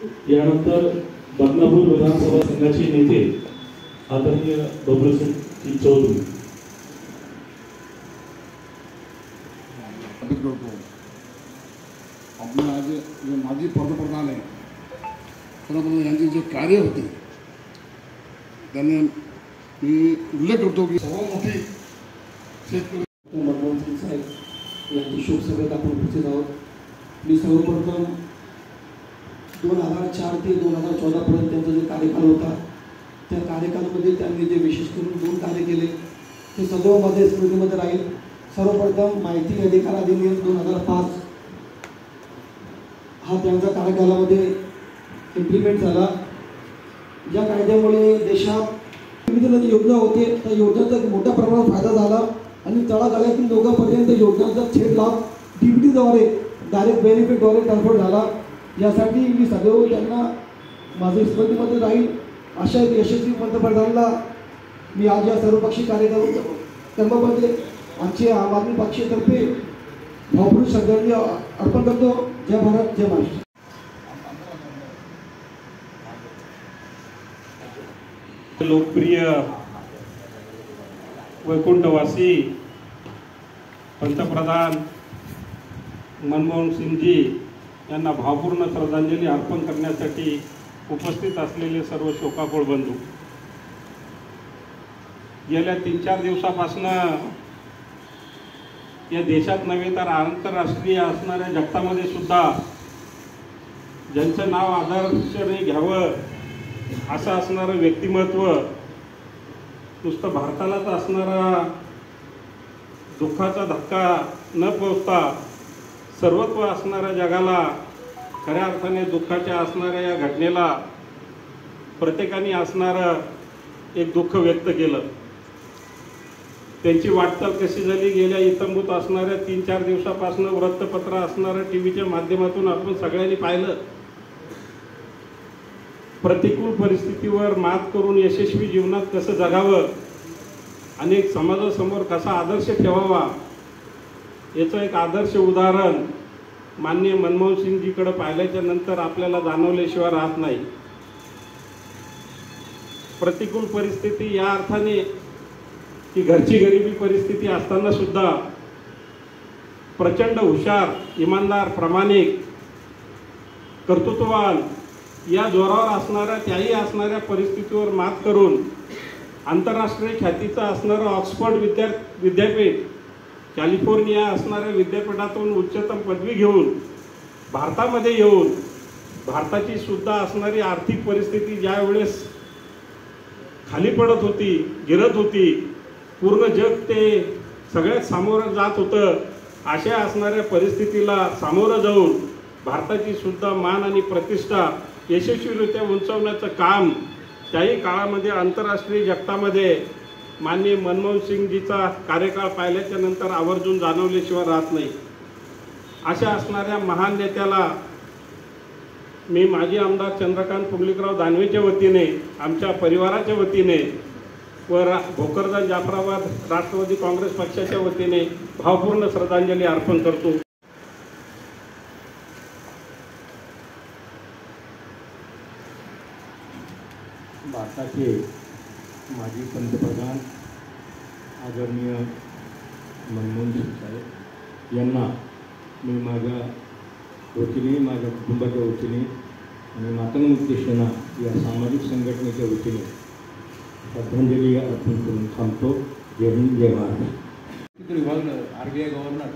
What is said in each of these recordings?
यानंतर बदनापूर विधानसभा संघाचे नेते आदरणीय बबलूसिंग चौधरी। आपण आज जे माजी पंतप्रधान आहे पंतप्रधान यांचे जे कार्य होते त्यांनी मी उल्लेख करतो की सर्वात मोठी शेतकरी मनमोहन सिंग साहेब यांची शोकसभेत आपण उपस्थित आहोत। मी सर्वप्रथम 2004 ते 2014 पर्यंत त्यांचा जो कार्यकाल होता त्या कार्यकालामध्ये त्यांनी जे विशेष करून 2 कार्य केले ते सदैव माझ्या स्मृतीमध्ये राहील। सर्वप्रथम माहिती अधिकार अधिनियम 2005 हा त्यांच्या कार्यकालामध्ये इम्प्लिमेंट झाला। या कायद्यामुळे देशात विविध योजना होते त्या योजनेचा मोठ्या प्रमाणात फायदा झाला आणि तळागाळातील लोकांपर्यंत योजनांचा थेट लाभ DBTद्वारे डायरेक्ट बेनिफिटद्वारे ट्रान्सफर झाला। यासाठी मी सदैव त्यांना माझ्या स्मृतीमध्ये राहील। अशा यशस्वी पंतप्रधानांना मी आज या सर्वपक्षीय कार्यक्रमामध्ये आमचे आम आदमी पक्षातर्फे भावपूर्ण श्रद्धांजली अर्पण करतो। जय भारत जय महाराष्ट्र। लोकप्रिय वैकुंठवासी पंतप्रधान मनमोहन सिंगजी यांना भावपूर्ण श्रद्धांजली अर्पण करण्यासाठी उपस्थित असलेले सर्व शोकाकुळ बंधू, गेल्या 3-4 दिवसापासून या देशात नव्हे तर आंतरराष्ट्रीय असणाऱ्या जगतामध्ये सुद्धा ज्यांचं नाव आदर्शाने घ्यावं असं असणारं व्यक्तिमत्व, नुसतं भारतालाच असणारा दुःखाचा धक्का न पोचता सर्वत्व असणाऱ्या जगाला खऱ्या अर्थाने दुःखाच्या असणाऱ्या या घटनेला प्रत्येकाने असणारं एक दुःख व्यक्त केलं। त्यांची वाटचाल कशी झाली गेल्या इतंभूत असणाऱ्या 3-4 दिवसापासून वृत्तपत्र असणाऱ्या टीव्हीच्या माध्यमातून आपण सगळ्यांनी पाहिलं। प्रतिकूल परिस्थितीवर मात करून यशस्वी जीवनात कसं जगावं, अनेक समाजासमोर कसा आदर्श ठेवावा याचं एक आदर्श उदाहरण माननीय मनमोहन सिंगजीकडे पाहिल्याच्या नंतर आपल्याला जाणवल्याशिवाय राहत नाही। प्रतिकूल परिस्थिती या अर्थाने की घरची गरिबी परिस्थिती असताना सुद्धा प्रचंड हुशार, इमानदार, प्रामाणिक, कर्तृत्ववान या जोरावर असणाऱ्या त्याही असणाऱ्या परिस्थितीवर मात करून आंतरराष्ट्रीय ख्यातीचं असणारं ऑक्सफर्ड विद्यापीठ, कॅलिफोर्निया असणाऱ्या विद्यापीठातून उच्चतम पदवी घेऊन भारतामध्ये येऊन भारताची सुद्धा असणारी आर्थिक परिस्थिती ज्यावेळेस खाली पडत होती, गिरत होती, पूर्ण जग ते सगळ्यात सामोरं जात होतं, अशा असणाऱ्या परिस्थितीला सामोरं जाऊन भारताची सुद्धा मान आणि प्रतिष्ठा यशस्वीरित्या उंचावण्याचं काम त्याही काळामध्ये आंतरराष्ट्रीय जगतामध्ये माननीय मनमोहन सिंगजीचा कार्यकाळ पाहिल्याच्या नंतर आवर्जून जाणवल्याशिवाय राहत नाही। अशा असणाऱ्या महान नेत्याला मी माजी आमदार चंद्रकांत पुंडलिकराव दानवेच्या वतीने, आमच्या परिवाराच्या वतीने व भोकरदन जाफराबाद राष्ट्रवादी काँग्रेस पक्षाच्या वतीने भावपूर्ण श्रद्धांजली अर्पण करतो। भारताचे माजी पंतप्रधान आदरणीय मनमोहन सिंग साहेब यांना मी माझ्या वतीने, माझ्या कुटुंबाच्या वतीने आणि मातंग सेना या सामाजिक संघटनेच्या वतीने श्रद्धांजली अर्पण करून थांबतो। जय हिंद जय महाराष्ट्र। RBI गव्हर्नर,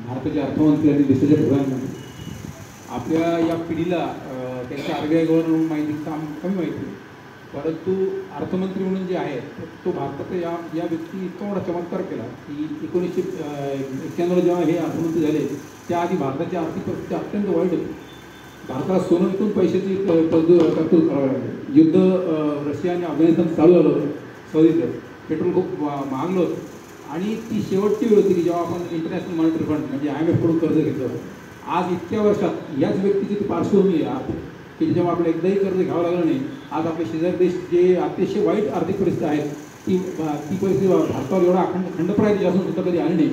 भारताचे अर्थमंत्री आणि देशाचे प्रधानमंत्री, आपल्या या पिढीला त्यांच्या RBI गव्हर्नर माहिती कमी माहिती, परंतु अर्थमंत्री म्हणून जे आहेत तो भारताचा या व्यक्ती इतका मोठा चमत्कार केला की 1991 जेव्हा हे अर्थमंत्री झाले त्याआधी भारताची आर्थिक परिस्थिती अत्यंत वाईट होती। भारताला सोनं विकून पैशाची तरतूद करावी लागली। युद्ध रशिया आणि अफगाणिस्तान चालू झालं, सौदीचं पेट्रोल खूप महागलं होतं आणि ती शेवटची वेळ होती की जेव्हा आपण इंटरनॅशनल मॉनिटरी फंड म्हणजे IMF कडून कर्ज घेतलं होतं। आज इतक्या वर्षात याच व्यक्तीची ती पार्श्वभूमी आहे की जेव्हा आपल्याला एकदाही कर्ज घ्यावं लागलं नाही, आज आपले शेजारी देश जे अतिशय वाईट आर्थिक परिस्थिती आहे ती परिस्थिती भारतावर एवढा खंडप्राय असून सुद्धा कधी आली नाही।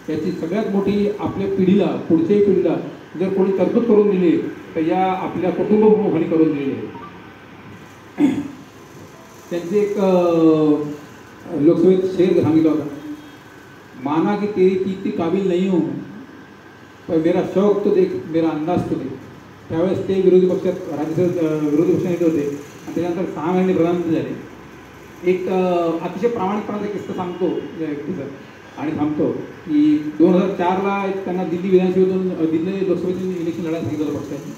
त्याची सगळ्यात मोठी आपल्या पिढीला, पुढच्याही पिढीला जर कोणी तरतूद करून दिली या आपल्या कुटुंब प्रमुखांनी करून दिलेले आहे. त्यांचे एक लोकसभेत शेर सांगितला होता, माना कि तेरी तीती काबिल नहीं हूँ पर मेरा शौक तो देख, मेरा अंदाज तो देख. त्यावेळेस ते विरोधी पक्षात राज्यसभेत विरोधी पक्षनेते होते आणि त्याच्यानंतर 6 महिने प्रधानमंत्री झाले. एक अतिशय प्रामाणिकपणाचा किस्सा सांगतो या व्यक्तीचा आणि थांबतो की 2004ला त्यांना दिल्ली विधानसभेतून दिल्ली लोकसभेतून इलेक्शन लढायला सांगितलं होतं पक्षाने.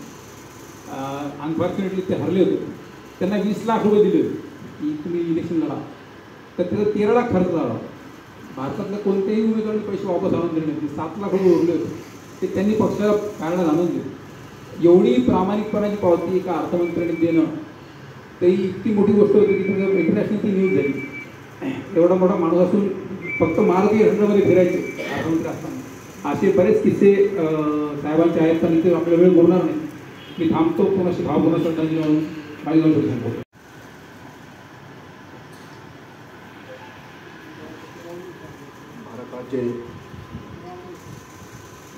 अनफॉर्च्युनेटली ते हरले होते. त्यांना 20 लाख रुपये दिले होते की तुम्ही इलेक्शन लढा. तर त्याचा 13 लाख खर्च झाला. भारतातल्या कोणत्याही उमेदवारांनी पैसे वापस आणून दिले नाही. 7 लाख रुपये उरले होते ते त्यांनी पक्षाला काढण्यात आणून दिले. एवढी प्रामाणिकपणाची पावती एका अर्थमंत्र्यांनी देणं तरी इतकी मोठी गोष्ट होती की त्याचं इंटरनॅशनल ती न्यूज झाली. एवढा मोठा माणूस असून फक्त महाराष्ट्रीय संघामध्ये फिरायचे अर्थमंत्री असताना. असे बरेच किस्से साहेबांचे आहेत. पण इथे आपल्या वेळ बोलणार नाही. मी थांबतो. कोणाशी भावपूर्ण श्रद्धांजली म्हणून माझी 2 शब्द सांगतो. भारताचे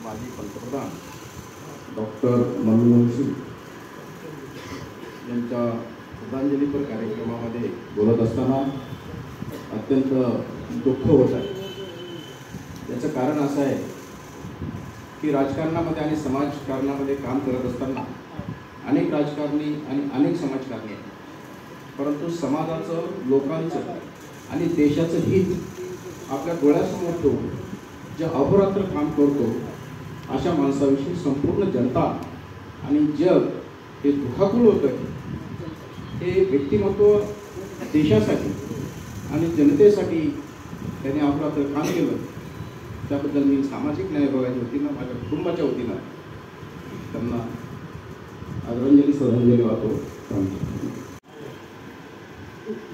माजी पंतप्रधान डॉक्टर मनमोहन सिंग यांच्या श्रद्धांजलीपर कार्यक्रमामध्ये बोलत असताना अत्यंत दुःख होत आहे. याचं कारण असं आहे की राजकारणामध्ये आणि समाजकारणामध्ये काम करत असताना अनेक राजकारणी आणि अनेक समाजकारणी आहेत. परंतु समाजाचं, लोकांचं आणि देशाचं हित आपल्या डोळ्यासमोर ठेवून जे अहोरात्र काम करतो अशा माणसाविषयी संपूर्ण जनता आणि जग हे दुखाकुल होतं. हे व्यक्तिमत्व देशासाठी आणि जनतेसाठी त्यांनी अहोरात्र काम केलं. त्याबद्दल मी सामाजिक न्याय विभागाच्या वतीनं, माझ्या कुटुंबाच्या वतीनं त्यांना आदरांजली श्रद्धांजली वाहतो.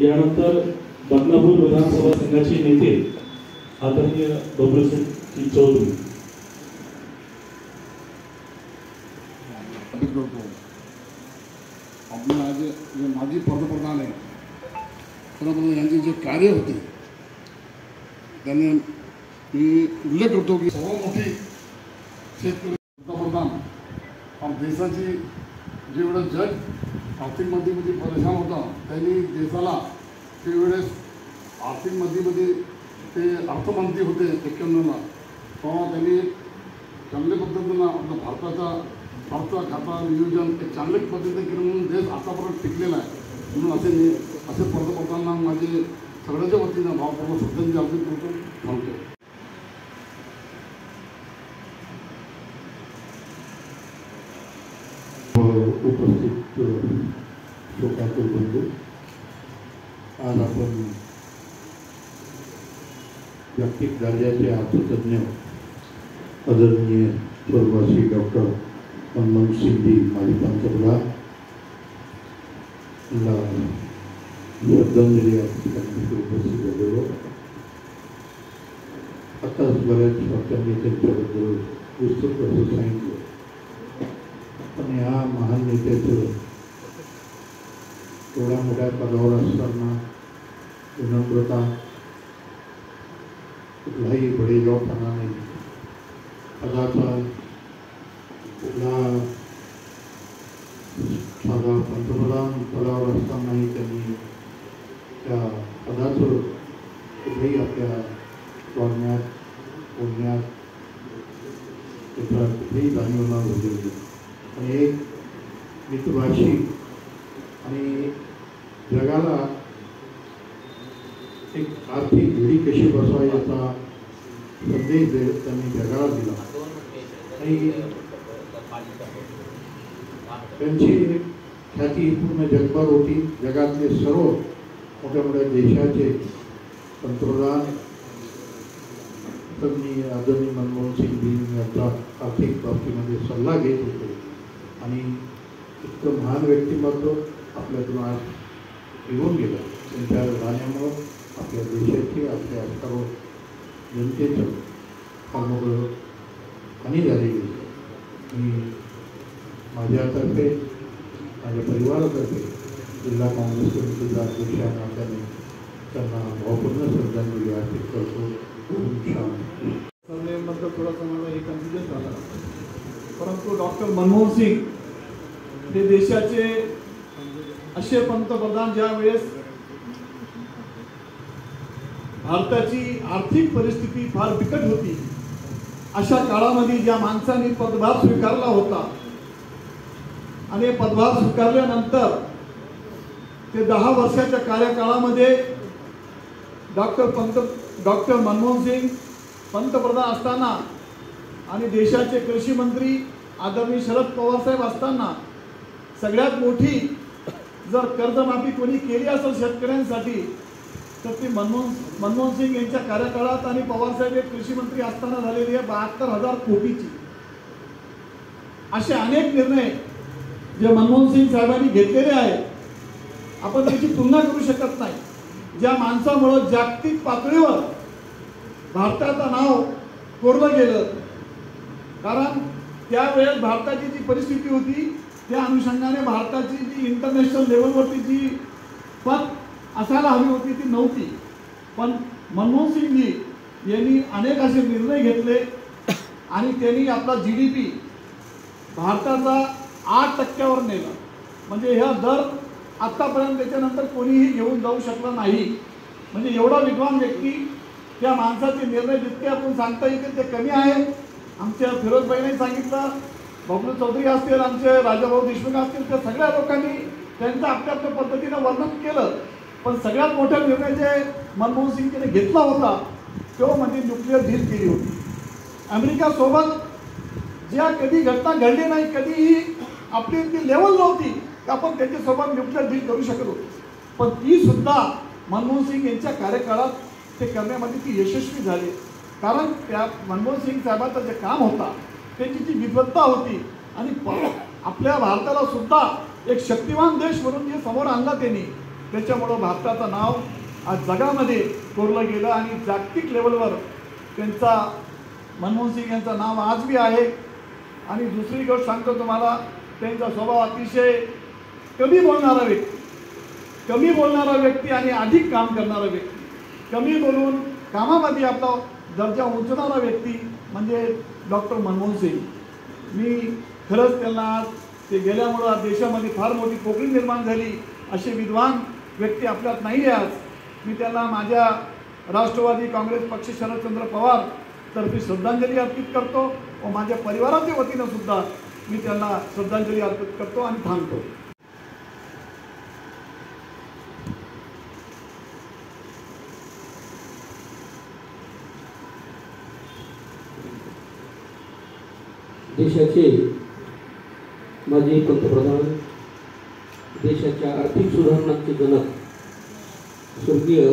यानंतर बदनापूर विधानसभा संघाचे नेते आदरणीय डोबरेशेठ चौधरी. आपले आज जे माजी पंतप्रधान आहे पंतप्रधान यांचे जे कार्य होते त्यांनी मी उल्लेख करतो की सर्वात मोठी शेतकरी पंतप्रधान आणि देशाची जेवढं जग आर्थिक मंदीमध्ये परेशान होता त्यांनी देशाला त्यावेळेस आर्थिक मंदीमध्ये ते अर्थमंत्री होते 91ला. तेव्हा त्यांनी चांगल्या पद्धतीनं आपलं भारताचा अर्थ खाता नियोजन एक चांगल्या पद्धतीने केलं म्हणून देश आतापर्यंत टिकलेला आहे. म्हणून असे पंतप्रधानांना माझे सगळ्याच्या वतीनं भावपूर्ण श्रद्धांजली अर्पित करतो. थांबतो. उपस्थित शोकाकुल बंधू, आज आपण जागतिक दर्जाचे अर्थतज्ञ आदरणीय स्वर्गवासी डॉक्टर मनमोहन सिंगजी माजी पंतप्रधान श्रद्धांजली अर्पित करण्यासाठी उपस्थित झालेलो. आताच बऱ्याच वाक्यांनी त्यांच्याबद्दल विस्तृत असं सांगितलं. पण ह्या महान नेत्याचं एवढ्या मोठ्या पदावर असताना विनम्रता, कुठलाही बडेजावपणा नाही. पदाचा कुठला साधा पंतप्रधान पदावर असतानाही त्यांनी त्या पदाचं कुठेही आपल्या वागण्यात, बोलण्यात त्याचा कुठेही जाणीव न होती. आणि एक मितभाषी आणि जगाला एक आर्थिक घडी कशी बसवावी याचा संदेश देत त्यांनी जगाला दिला. आणि त्यांची ख्याती पूर्ण जगभर होती. जगातले सर्व मोठ्या मोठ्या देशाचे पंतप्रधान त्यांनी आदरणीय मनमोहन सिंग यांचा आर्थिक बाबतीमध्ये सल्ला घेत होते. आणि इतकं महान व्यक्तिमत्व आपल्यातून आज निघून गेलं. त्यांच्या जाण्यामुळं आपल्या देशाची, आपल्या सर्व जनतेचं फार मोठं हानी झालेली. मी माझ्यातर्फे, माझ्या परिवारातर्फे, जिल्हा काँग्रेस कमिटीचा अध्यक्ष नात्याने त्यांना भावपूर्ण श्रद्धांजली अर्पित करतो. सरनेमबद्दल थोडासा मला हे कन्फ्युजन झाला. परंतु डॉक्टर मनमोहन सिंग हे देशाचे असे पंतप्रधान ज्या वेळेस भारताची आर्थिक परिस्थिती फार बिकट होती, अशा काळामध्ये ज्या माणसांनी पदभार स्वीकारला होता आणि पदभार स्वीकारल्यानंतर ते 10 वर्षाच्या कार्यकाळामध्ये डॉक्टर मनमोहन सिंग पंतप्रधान असताना आणि देशाचे कृषी मंत्री आदरणीय शरद पवार साहेब असताना सगळ्यात मोठी जर कर्जमाफी कोणी केली असेल शेतकऱ्यांसाठी तर ती मनमोहन सिंग यांच्या कार्यकाळात आणि पवार साहेब हे कृषी मंत्री असताना झालेली आहे 72,000 कोटीची. असे अनेक निर्णय जे मनमोहन सिंग साहेबांनी घेतलेले आहेत, आपण त्याची तुलना करू शकत नाही. ज्या माणसामुळे जागतिक पातळीवर भारताचं नाव कोरलं गेलं, कारण त्यावेळेस भारताची जी परिस्थिती होती त्या अनुषंगाने भारताची जी इंटरनॅशनल लेवलवरती जी पत असायला हवी होती ती नव्हती. पण मनमोहन सिंगजी यांनी अनेक असे निर्णय घेतले आणि त्यांनी आपला GDP भारताचा 8% नेला. म्हणजे ह्या दर आत्तापर्यंत त्याच्यानंतर कोणीही घेऊन जाऊ शकला नाही. म्हणजे एवढा विद्वान व्यक्ती, त्या माणसाचे निर्णय जितके आपण सांगता येतील ते कमी आहे. आमच्या फिरोजबाईंनी सांगितलं, बबलू चौधरी असतील, आमचे राजाभाऊ देशमुख असतील, त्या सगळ्या लोकांनी त्यांचं आपल्या आपल्या पद्धतीनं वर्णन केलं. पण सगळ्यात मोठा निर्णय जे मनमोहन सिंगने घेतला होता तो म्हणजे न्यूक्लिअर डील केली होती. अमेरिकासोबत ज्या कधी घटना घडली नाही, कधीही आपली ती लेवल नव्हती की आपण त्याच्यासोबत न्यूक्लिअर डील करू शकत होतो. पण ती सुद्धा मनमोहन सिंग यांच्या कार्यकाळात ते करण्यामध्ये ती यशस्वी झाली. कारण त्या मनमोहन सिंग साहेबांचं जे काम होता, त्याची जी विद्वत्ता होती आणि आपल्या भारताला सुद्धा एक शक्तिवान देश म्हणून जे समोर आणला त्यांनी, त्याच्यामुळं भारताचं नाव आज जगामध्ये कोरलं गेलं आणि जागतिक लेवलवर त्यांचा मनमोहन सिंग यांचं नाव आज बी आहे. आणि दुसरी गोष्ट सांगतो तुम्हाला, त्यांचा स्वभाव अतिशय कमी बोलणारा व्यक्ती आणि अधिक काम करणारा व्यक्ती. कमी बोलून कामामध्ये आपला दर्जा उंचवणारा व्यक्ती म्हणजे डॉक्टर मनमोहन सिंग. मी खरंच त्यांना ते गेल्यामुळं देशामध्ये फार मोठी पोकळी निर्माण झाली. असे विद्वान व्यक्ती आपल्यात नाही आहे आज. मी त्यांना माझ्या राष्ट्रवादी काँग्रेस पक्ष शरदचंद्र पवार तर्फे श्रद्धांजली अर्पित करतो व माझ्या परिवाराच्या वतीनं सुद्धा मी त्यांना श्रद्धांजली अर्पित करतो आणि थांबतो. देशाचे माजी पंतप्रधान, देशाच्या आर्थिक सुधारणांचे जनक स्वर्गीय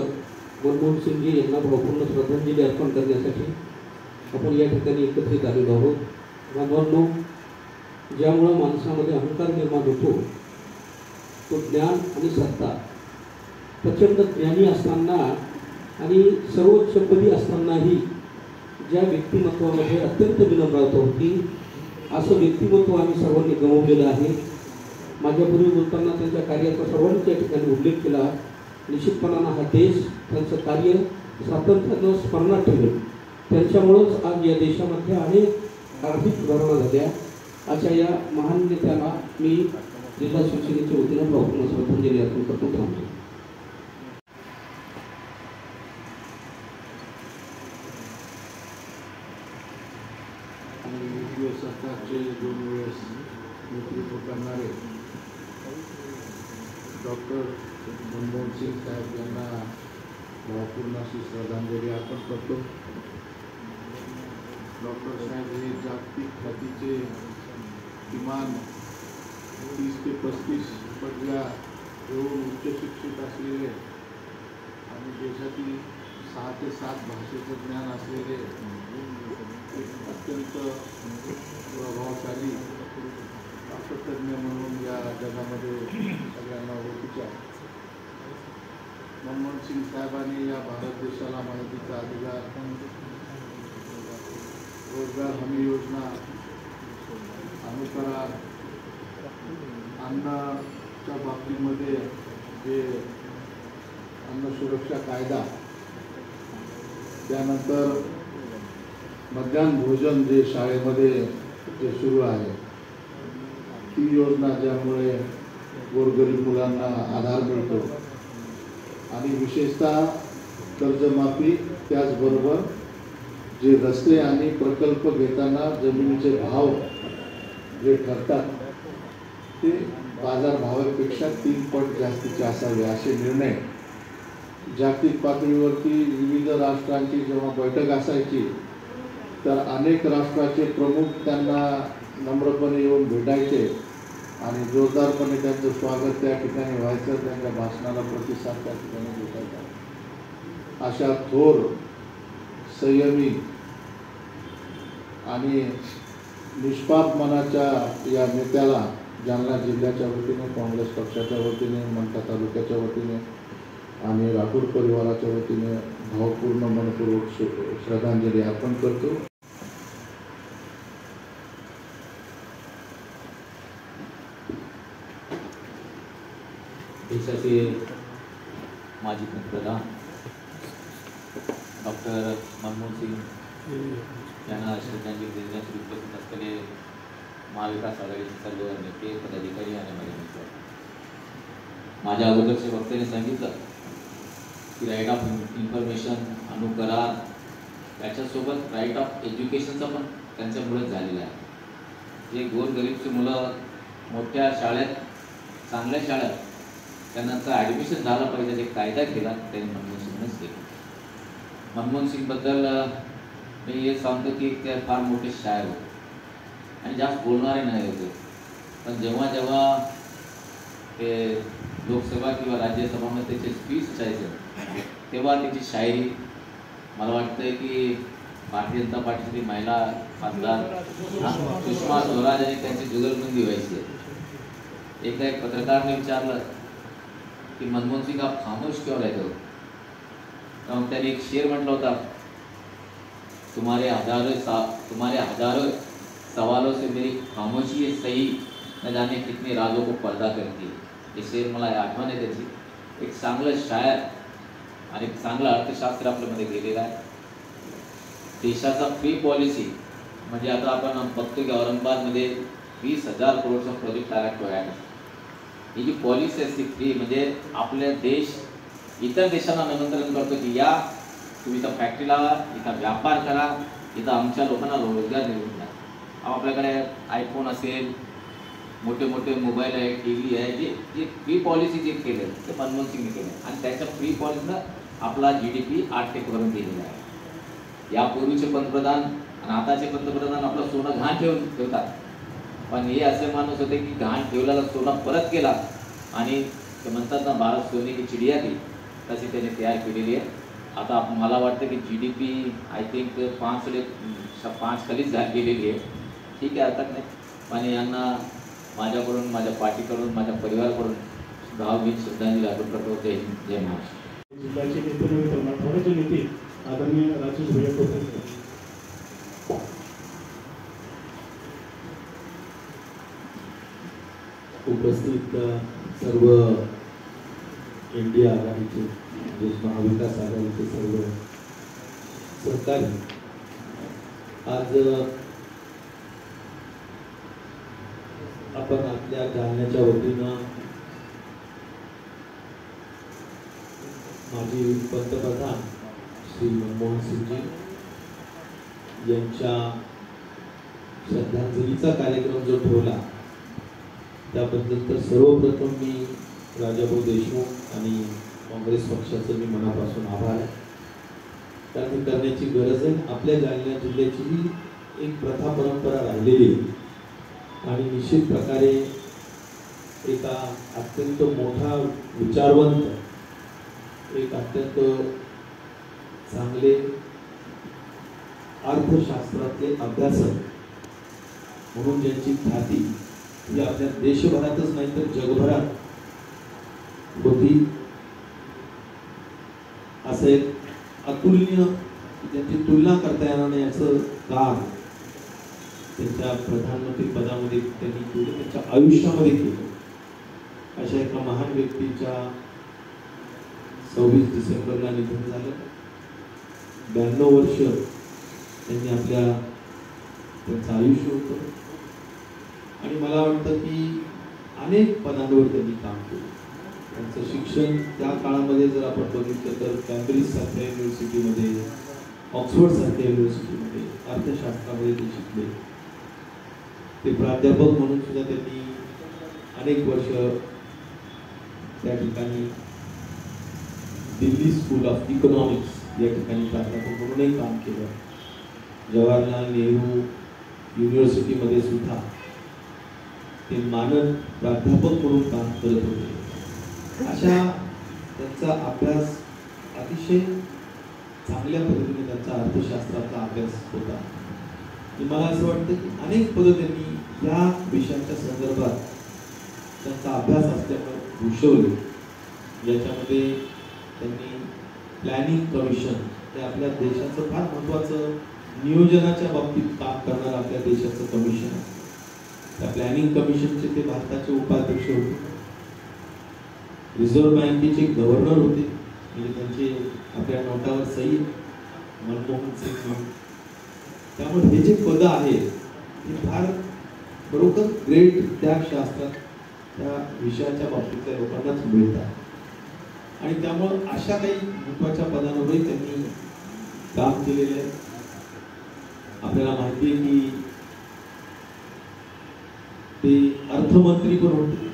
मनमोहन सिंगजी यांना भावपूर्ण श्रद्धांजली अर्पण करण्यासाठी आपण या ठिकाणी एकत्रित आलेलो आहोत. बांधवांनो, ज्यामुळं माणसामध्ये अहंकार निर्माण होतो तो ज्ञान आणि सत्ता. प्रचंड ज्ञानी असताना आणि सर्वोच्च पदी असतानाही ज्या व्यक्तिमत्वामध्ये अत्यंत विनम्रता होती, असं व्यक्तिमत्व आम्ही सर्वांनी गमावलेलं आहे. माझ्यापूर्वी बोलताना त्यांच्या कार्याचा सर्वांनी त्या ठिकाणी उल्लेख केला. निश्चितपणानं हा देश त्यांचं कार्य सातत्यानं स्मरणात ठेवेल. त्यांच्यामुळंच आज या देशामध्ये अनेक आर्थिक सुधारणा झाल्या. अशा या महान नेत्याला मी जिल्हा शिवसेनेच्या वतीनं भावपूर्ण श्रद्धांजली अर्पण करतो. थांबतो. सरकारचे 2 वेळेस नेतृत्व करणारे डॉक्टर मनमोहन सिंग साहेब यांना भावपूर्ण अशी श्रद्धांजली अर्पण करतो. डॉक्टर साहेब हे जागतिक ख्यातीचे किमान 30 ते 35 पदव्या घेऊन उच्च शिक्षित असलेले आणि देशातील 6 ते 7 भाषेचं ज्ञान असलेले अत्यंत प्रभावशाली शास्त्रज्ञ म्हणून या जगामध्ये सगळ्यांना ओळखीच्या मनमोहन सिंग साहेबांनी या भारत देशाला माहितीचा अधिकार, रोजगार हमी योजना, अनुकरार, अन्नाच्या बाबतीमध्ये जे अन्न सुरक्षा कायदा, त्यानंतर मध्यान्ह भोजन जे शाळेमध्ये जे सुरू आहे ती योजना ज्यामुळे गोरगरीब मुलांना आधार मिळतो आणि विशेषतः कर्जमाफी, त्याचबरोबर जे रस्ते आणि प्रकल्प घेताना जमिनीचे भाव जे ठरतात ते बाजारभावापेक्षा 3 पट जास्तीचे असावे असे निर्णय जागतिक पातळीवरती विविध राष्ट्रांची जेव्हा बैठक असायची तर अनेक राष्ट्राचे प्रमुख त्यांना नम्रपणे येऊन भेटायचे आणि जोरदारपणे त्यांचं स्वागत त्या ठिकाणी व्हायचं, त्यांच्या भाषणाला प्रतिसाद त्या ठिकाणी भेटायचा। अशा थोर, संयमी आणि निष्पाप मनाच्या या नेत्याला जालना जिल्ह्याच्या वतीने, काँग्रेस पक्षाच्या वतीने, मंठा तालुक्याच्या वतीने आणि राठोड परिवाराच्या वतीने भावपूर्ण मनपूर्वक श्रद्धांजली अर्पण करतो। देशाचे माजी पंतप्रधान डॉक्टर मनमोहन सिंग यांना श्रद्धांजली देण्यासाठी उपस्थित असलेले महाविकास आघाडीचे सर्व नेते, पदाधिकारी आणि माझे मित्र, माझ्या अगोदरच्या वक्त्याने सांगितलं की राईट ऑफ इन्फॉर्मेशन, अनुकरार, त्याच्यासोबत राईट ऑफ एज्युकेशनचा पण त्यांच्यामुळेच झालेला आहे। जे गोरगरीबची मुलं मोठ्या शाळेत, चांगल्या शाळेत त्यांचं ॲडमिशन झालं पाहिजे, एक कायदा केला त्यांनी मनमोहन सिंगनेच केला। मनमोहन सिंगबद्दल मी हे सांगतो की ते फार मोठे शायर होते आणि जास्त बोलणारे नाही होते, पण जेव्हा जेव्हा ते लोकसभा किंवा राज्यसभामध्ये त्याचे स्पीच असायचे तेव्हा त्याची शायरी, मला वाटतंय की भारतीय जनता पार्टीची महिला खासदार सुषमा स्वराज आणि त्यांची जुगलबंदी व्हायची। एकदा एक पत्रकारने विचारलं की मनमोहन सिंग आप खामोश क्यों रहते हो, तर त्याने एक शेर म्हटला होता, तुम्हारे हजारों सवालों से मेरी खामोशी है सही, न जाने कितने राजों को पर्दा करती है। हे शेर मला आठवण आहे त्याची। एक चांगलं शायर आणि एक चांगलं अर्थशास्त्र आपल्यामध्ये गेलेलं आहे। देशाचा फ्री पॉलिसी म्हणजे आता आपण बघतो की औरंगाबादमध्ये 20,000 करोडचा प्रोजेक्ट आला आहे। ही जी पॉलिसी असते फ्री म्हणजे आपले देश इतर देशांना निमंत्रण करतो की या तुम्ही इथं फॅक्टरी लावा, इथं व्यापार करा, इथं आमच्या लोकांना रोजगार निर्मिती द्या। आपल्याकडे आयफोन असेल, मोठे मोठे मोबाईल आहे, TV आहे, जे फ्री पॉलिसी जे केलं ते मनमोहन सिंगने केलं आणि त्याच्या फ्री पॉलिसीनं आपला GDP 8% करून दिलेला आहे। यापूर्वीचे पंतप्रधान आणि आताचे पंतप्रधान आपलं सोनं घाण ठेवतात, पण हे असे माणूस होते की घाण ठेवलेलं सोनं परत केला आणि ते म्हणतात ना भारत सोने की चिडिया थी, तशी त्याने तयार केलेली आहे। आता मला वाटतं की GDP आय थिंक 5 खालीच गेलेली आहे। ठीक आहे, हरकत नाही, पण यांना माझ्याकडून, माझ्या पार्टीकडून, माझ्या परिवाराकडून भावभीत श्रद्धांजली अर्पण करतो। जय हिंद, जय महाराष्ट्र। जिल्ह्याचे नेते नव्हे तर मराठवाड्याचे नेते आदरणीय राजेश भैया टोपे उपस्थित सर्व इंडिया आघाडीचे म्हणजे महाविकास आघाडीचे सर्व सहकारी, आज आपण आपल्या जालन्याच्या वतीनं माजी पंतप्रधान श्री मनमोहन सिंगजी यांच्या श्रद्धांजलीचा कार्यक्रम जो ठेवला त्याबद्दल तर सर्वप्रथम मी राजाभाऊ देशमुख आणि काँग्रेस पक्षाचं मी मनापासून आभार आहे। कारण करण्याची गरज आहे। आपल्या जालना जिल्ह्याची ही एक प्रथा परंपरा राहिलेली आहे आणि निश्चित प्रकारे एका अत्यंत मोठा विचारवंत, एक अत्यंत चांगले अर्थशास्त्रातले अभ्यासक म्हणून ज्यांची ख्याती ही आपल्या देशभरातच नाही तर जगभरात होती, असं एक अतुलनीय ज्यांची तुलना करता येणार नाही असं काम त्यांच्या प्रधानमंत्री पदामध्ये त्यांनी केलं, त्यांच्या आयुष्यामध्ये केलं। अशा एका महान व्यक्तीच्या 26 डिसेंबरला निधन झालं। 92 वर्ष त्यांनी त्यांचं आयुष्य होतं आणि मला वाटतं की अनेक पदांवर त्यांनी काम केलं. त्यांचं शिक्षण त्या काळामध्ये जर आपण बघितलं तर कॅम्ब्रिज सारख्या युनिव्हर्सिटीमध्ये, ऑक्सफर्ड सारख्या युनिव्हर्सिटीमध्ये अर्थशास्त्रामध्ये ते शिकले. ते प्राध्यापक म्हणून सुद्धा त्यांनी अनेक वर्ष त्या ठिकाणी दिल्ली स्कूल ऑफ इकॉनॉमिक्स या ठिकाणी प्राध्यापक म्हणूनही काम केलं. जवाहरलाल नेहरू युनिव्हर्सिटीमध्ये सुद्धा ते मानद प्राध्यापक म्हणून काम करत होते. अशा त्यांचा अभ्यास अतिशय चांगल्या पद्धतीने त्यांचा अर्थशास्त्राचा अभ्यास होता. मला असं वाटतं की अनेक पदं त्यांनी या विषयाच्या संदर्भात त्यांचा अभ्यास असल्यामुळे भूषवले. याच्यामध्ये त्यांनी प्लॅनिंग कमिशन, हे आपल्या देशाचं फार महत्त्वाचं नियोजनाच्या बाबतीत काम करणारं आपल्या देशाचं कमिशन आहे. त्या प्लॅनिंग कमिशनचे ते भारताचे उपाध्यक्ष होते. रिझर्व्ह बँकेचे गव्हर्नर होते, म्हणजे त्यांचे आपल्या नोटावर सही मनमोहन सिंग म्हणून. त्यामुळे हे जे पदं आहेत ते फार खरोखर ग्रेट त्या शास्त्रात त्या विषयाच्या बाबतीतल्या लोकांनाच मिळतात. आणि त्यामुळं अशा काही महत्त्वाच्या पदांवरही त्यांनी काम केलेलं आहे. आपल्याला माहिती आहे की ते अर्थमंत्री पण होते.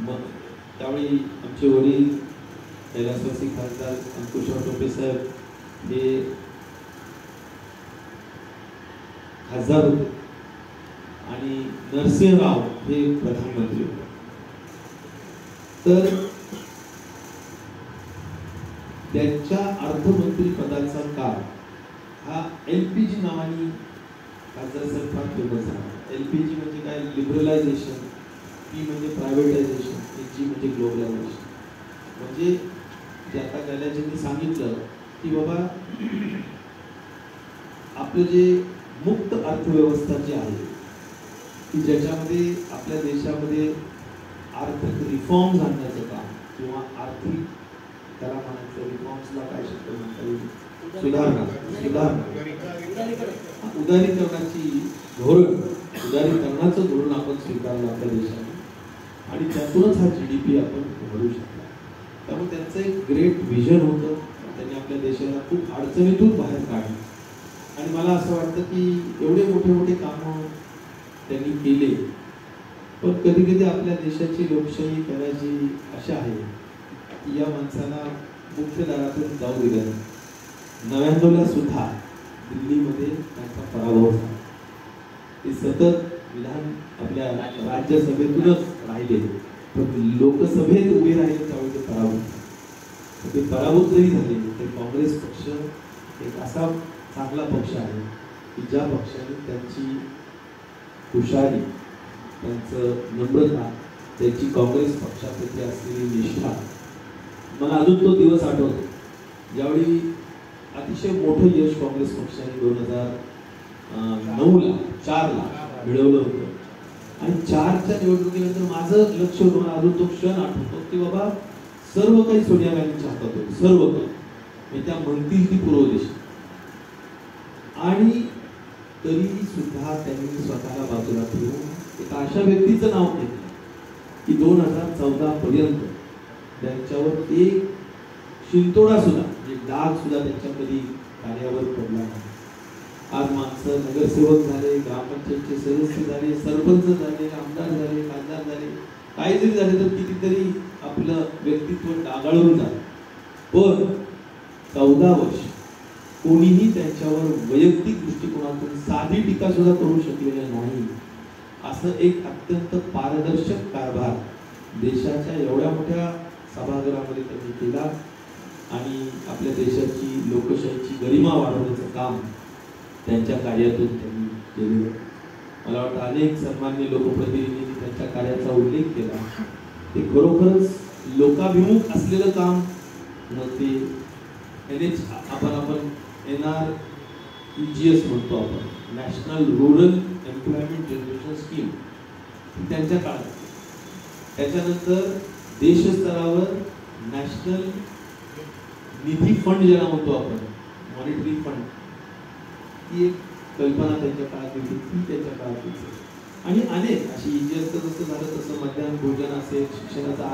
मग त्यावेळी आमचे वडील कैलासवासी खासदार अंकुशराव टोपे साहेब हे खासदार होते आणि नरसिंहराव हे प्रधानमंत्री होते. तर त्यांच्या अर्थमंत्री पदाचा काळ हा LPG नावाने खासदार साहेब फार फेमस झाला. LPG म्हणजे काय? लिबरलायझेशन, P म्हणजे प्रायव्हेटायझेशन, G म्हणजे ग्लोबलायझेशन. म्हणजे जे आता कैलासजींनी सांगितलं की बाबा आपलं जे मुक्त अर्थव्यवस्था जी आहे की ज्याच्यामध्ये आपल्या देशामध्ये आर्थिक रिफॉर्म्स आणण्याचं काम किंवा आर्थिक त्याला म्हणायचं रिफॉर्म्सला काय शब्द म्हणता येईल, उदारीकरणाचं धोरण आपण स्वीकारलं आपल्या देशाने आणि त्यातूनच हा GDP आपण वाढवू शकतो. त्यामुळे त्यांचं एक ग्रेट विजन होतं. त्यांनी आपल्या देशाला खूप अडचणीतून बाहेर काढलं आणि मला असं वाटतं की एवढे मोठे मोठे कामं त्यांनी केले. पण कधी कधी आपल्या देशाची लोकशाही करायची अशा आहे की या माणसाला मुख्य दारातून जाऊ दिलं नाही. 99ला सुद्धा दिल्लीमध्ये त्यांचा पराभव झाला. ते सतत विधान आपल्या राज्यसभेतूनच राहिले, पण लोकसभेत उभे राहिले त्यावेळी ते पराभूत. ते पराभूत जरी झाले तरी काँग्रेस पक्ष एक असा चांगला पक्ष आहे की ज्या पक्षाने त्यांची हुशारी, त्यांचं नम्रता, त्यांची काँग्रेस पक्षाप्रती असलेली निष्ठा, मला अजून तो दिवस आठवतो ज्यावेळी अतिशय मोठं यश काँग्रेस पक्षाने 2009ला 4ला मिळवलं होतं. आणि 4च्या निवडणुकीनंतर माझं लक्ष होतं, मला अजून तो क्षण आठवतो की बाबा सर्व काही सोनिया गांधींच्या हातात होतं, सर्व काही, म्हणजे त्या म्हणतील ती पूर्व दिशा. आणि तरी सुद्धा त्यांनी स्वतःला बाजूला ठेवून एक अशा व्यक्तीचं नाव घेतलं की 2014 पर्यंत त्यांच्यावर एक शिंतोडा सुद्धा, म्हणजे डाग सुद्धा त्यांच्या कधी कार्यावर पडला नाही. आज माणसं नगरसेवक झाले, ग्रामपंचायतचे सदस्य झाले, सरपंच झाले, आमदार झाले, खासदार झाले, काही जरी झाले तर कितीतरी आपलं व्यक्तित्व डागाळून झालं. पण 14 वर्ष कोणीही त्यांच्यावर वैयक्तिक दृष्टिकोनातून साधी टीका सुद्धा करू शकलेलं नाही. असं एक अत्यंत पारदर्शक कारभार देशाच्या एवढ्या मोठ्या सभागृहामध्ये त्यांनी केला आणि आपल्या देशाची लोकशाहीची गरिमा वाढवण्याचं काम त्यांच्या कार्यातून त्यांनी केलेलं. मला वाटतं अनेक सन्माननीय लोकप्रतिनिधींनी त्यांच्या कार्याचा उल्लेख केला. ते खरोखरच लोकाभिमुख असलेलं काम. मग ते आपण NREGS म्हणतो आपण, national rural employment generation scheme, त्यांच्या काळात. त्याच्यानंतर देशस्तरावर नॅशनल निधी फंड ज्याला म्हणतो आपण, मॉनिटरी फंड, ही एक कल्पना त्यांच्या काळात होती, ती त्यांच्या काळात होती. आणि अनेक अशी जसं झालं तसं मध्यान्ह भोजन असेल, शिक्षणाचा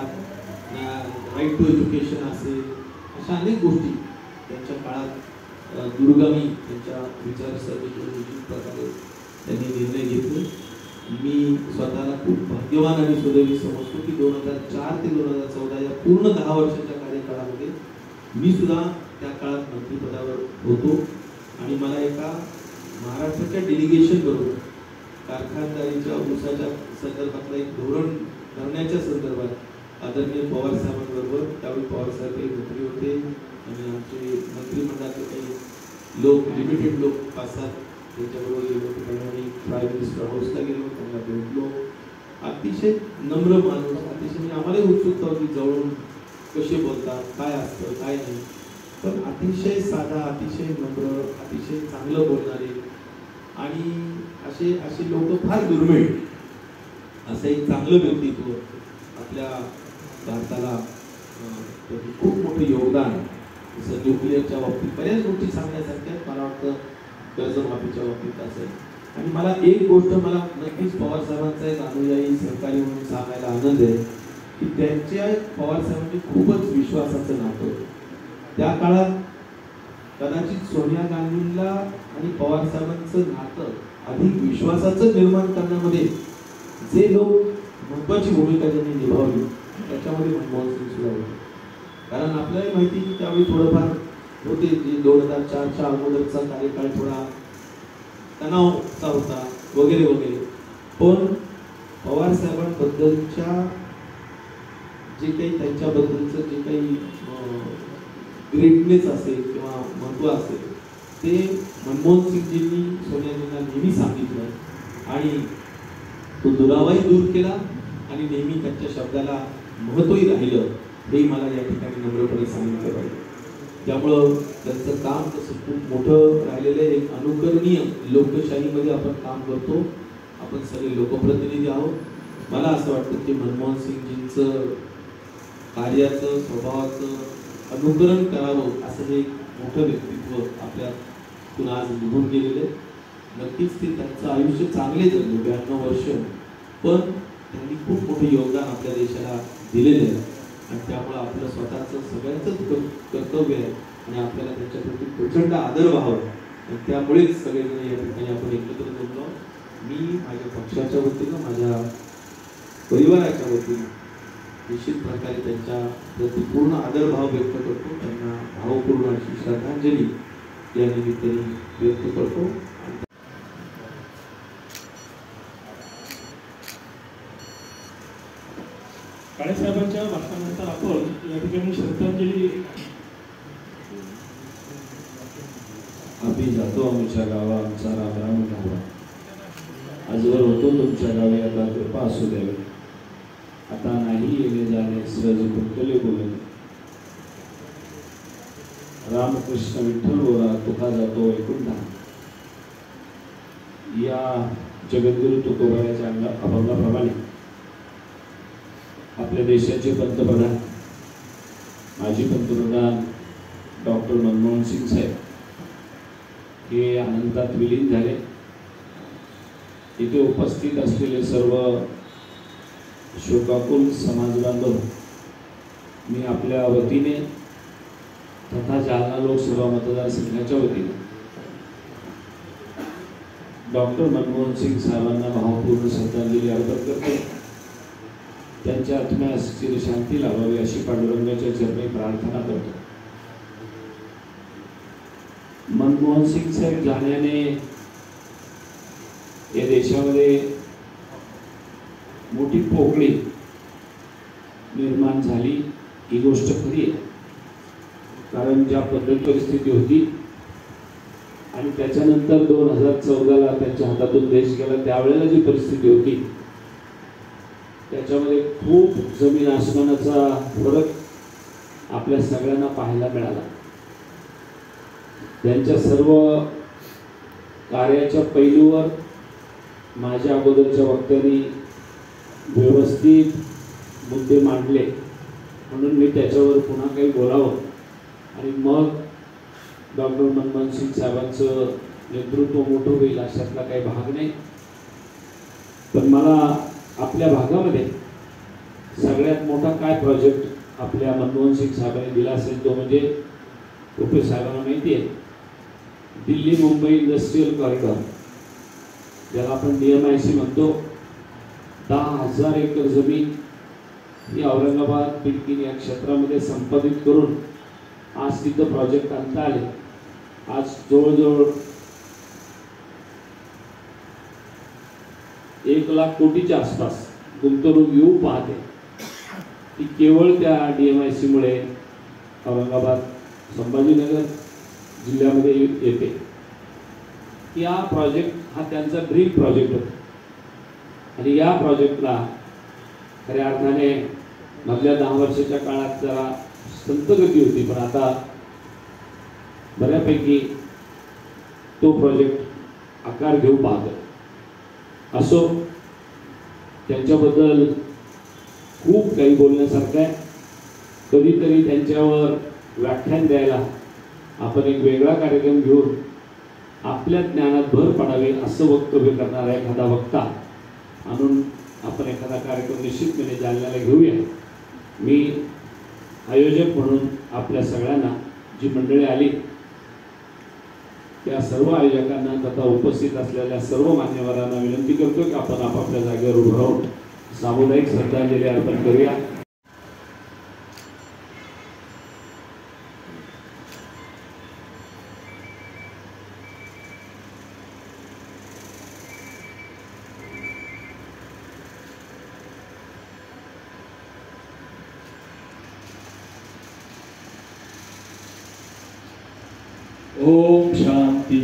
राईट टू एज्युकेशन असेल, अशा अनेक गोष्टी त्यांच्या काळात दूरगामी त्यांच्या विचारसरणीतून निश्चित प्रकारे त्यांनी निर्णय घेतले. मी स्वतःला खूप भाग्यवान आणि सुदैवी समजतो की 2004 ते 2014 या पूर्ण 10 वर्षाच्या कार्यकाळामध्ये मी सुद्धा त्या काळात मंत्रिपदावर होतो आणि मला एका महाराष्ट्राच्या डेलिगेशन बरोबर कारखानदारीच्या ऊसाच्या संदर्भातलं एक धोरण ठरण्याच्या संदर्भात आदरणीय पवार साहेबांबरोबर, त्यावेळी पवार साहेब काही मंत्री होते आणि आमचे मंत्रिमंडळाचे काही लोक, लिमिटेड लोक 5-7 त्यांच्याबरोबर गेलो. त्यांनी प्राईम मिनिस्टर हाऊसला गेलो, त्यांना भेटलो. अतिशय नम्र माणूस, अतिशय आम्हालाही उत्सुकता होती जवळून कसे बोलतात, काय असतं काय नाही, पण अतिशय साधा, अतिशय नम्र, अतिशय चांगलं बोलणारे आणि असे लोक फार दुर्मिळ. असं एक चांगलं व्यक्तित्व आपल्या भारताला खूप मोठं योगदान. जसं न्यूक्लिअरच्या बाबतीत बऱ्याच गोष्टी सांगण्यासारख्या मला वाटतं, कर्जमाफीच्या बाबतीत असेल. आणि मला एक गोष्ट मला नक्कीच पवार साहेबांचा एक अनुयायी सहकारी म्हणून सांगायला आनंद आहे की त्यांच्या पवार साहेबांची खूपच विश्वासाचं नातं. त्या काळात कदाचित सोनिया गांधींना आणि पवार साहेबांचं नातं अधिक विश्वासाचं निर्माण करण्यामध्ये जे लोक महत्वाची भूमिका ज्यांनी निभावली त्याच्यामध्ये मनमोहन सिंग सुद्धा होते. कारण आपल्याला माहिती की त्यावेळी थोडंफार होते जे 2004च्या अगोदरचा कार्यकाळ थोडा तणावाचा होता वगैरे वगैरे, पण पवार साहेबांबद्दलच्या जे काही त्यांच्याबद्दलचं जे काही ग्रेटनेस असेल किंवा महत्त्व असेल ते मनमोहन सिंगजींनी सोनियाजींना नेहमी सांगितलं आणि तो दुरावाही दूर केला आणि नेहमी त्यांच्या शब्दाला महत्त्वही राहिलं, हेही मला या ठिकाणी नम्रपणे सांगितलं पाहिजे. त्यामुळं त्यांचं काम तसं खूप मोठं राहिलेलं आहे. एक अनुकरणीय लोकशाहीमध्ये आपण काम करतो, आपण सगळे लोकप्रतिनिधी आहोत. मला असं वाटतं की मनमोहन सिंगजींचं कार्याचं, स्वभावाचं अनुकरण करावं असं हे एक मोठं व्यक्तित्व आपल्यातून आज निघून गेलेलं आहे. नक्कीच ते त्यांचं आयुष्य चांगले जगले 92 वर्ष, पण त्यांनी खूप मोठं योगदान आपल्या देशाला दिलेलं आहे आणि त्यामुळे आपलं स्वतःचं सगळ्यांचंच कर्तव्य आहे आणि आपल्याला त्यांच्याप्रती प्रचंड आदर व्हावा आणि त्यामुळेच सगळेजण या ठिकाणी आपण एकत्र जमलो. मी माझ्या पक्षाच्या वतीनं, माझ्या परिवाराच्या वतीनं निश्चित प्रकारे त्यांच्या प्रति पूर्ण आदरभाव व्यक्त करतो, त्यांना भावपूर्ण अशी श्रद्धांजली या निमित्ताने व्यक्त करतो. काळेसाहेबांच्या भाषणानंतर आपण या ठिकाणी श्रद्धांजली. आम्ही जातो आमच्या गावा, आमचा राम गावा, आजवर होतो तुमच्या गावी, आता कृपा असू द्यावी. आता नाही येणे जाणे सहज भुलतले बोलणे. रामकृष्ण विठ्ठल बोला, तुका जातो वैकुंठा. या जगद्गुरु तुकोबाराच्या अभंगाप्रमाणे आपल्या देशाचे पंतप्रधान, माजी पंतप्रधान डॉक्टर मनमोहन सिंग साहेब हे अनंतात विलीन झाले. इथे उपस्थित असलेले सर्व शोकाकुल समाज बांधव, मी आपल्या वतीने तथा जालना लोकसभा मतदारसंघाच्या वतीने डॉक्टर मनमोहन सिंग साहेबांना भावपूर्ण श्रद्धांजली अर्पण करतो. त्यांच्या आत्म्यास चिरशांती लावावी अशी पांडुरंगाच्या चरणी प्रार्थना करतो. मनमोहन सिंग साहेब जाण्याने या देशामध्ये मोठी पोकळी निर्माण झाली, ही गोष्ट खरी आहे. कारण ज्या पद्धती परिस्थिती होती आणि त्याच्यानंतर 2014ला त्यांच्या हातातून देश गेला, त्यावेळेला जी परिस्थिती होती त्याच्यामध्ये खूप जमीन आसमानाचा फरक आपल्या सगळ्यांना पाहायला मिळाला. त्यांच्या सर्व कार्याच्या पैलूवर माझ्या अगोदरच्या वक्त्यांनी व्यवस्थित मुद्दे मांडले, म्हणून मी त्याच्यावर पुन्हा काही बोलावं आणि मग डॉक्टर मनमोहन सिंग साहेबांचं नेतृत्व मोठं होईल अशातला काही भाग नाही. पण मला आपल्या भागामध्ये सगळ्यात मोठा काय प्रोजेक्ट आपल्या मनमोहन सिंग साहेबांनी दिला असेल तो म्हणजे रुपे साहेबांना माहिती आहे, दिल्ली मुंबई इंडस्ट्रियल कॉरिडॉर, ज्याला आपण DMIC म्हणतो. 10,000 एकर जमीन ही औरंगाबाद बिडकीन या क्षेत्रामध्ये संपादित करून आज तिथं प्रोजेक्ट आणता आले. आज जवळजवळ 1 लाख कोटीच्या आसपास गुंतवणूक येऊ पाहते. ती केवळ त्या DMIC मुळे औरंगाबाद संभाजीनगर जिल्ह्यामध्ये येते. या प्रोजेक्ट हा त्यांचा ड्रीम प्रोजेक्ट होता आणि या प्रोजेक्टला खऱ्या अर्थाने मधल्या 10 वर्षाच्या काळात जरा संतगती होती, पण आता बऱ्यापैकी तो प्रोजेक्ट आकार घेऊ पाहतो. असो, त्यांच्याबद्दल खूप काही बोलण्यासारखं आहे. कधीतरी त्यांच्यावर व्याख्यान द्यायला आपण एक वेगळा कार्यक्रम घेऊन आपल्या ज्ञानात भर पडावी असं वक्तव्य करणारा एखादा वक्ता आणून आपण एखादा कार्यक्रम निश्चितपणे जालन्याला घेऊया. मी आयोजक म्हणून आपल्या सगळ्यांना, जी मंडळी आली त्या सर्व आयोजकांना तथा उपस्थित असलेल्या सर्व मान्यवरांना विनंती करतो की आपण आपापल्या जागेवर उभं राहून सामुदायिक श्रद्धांजली अर्पण करूया. ओम शांती.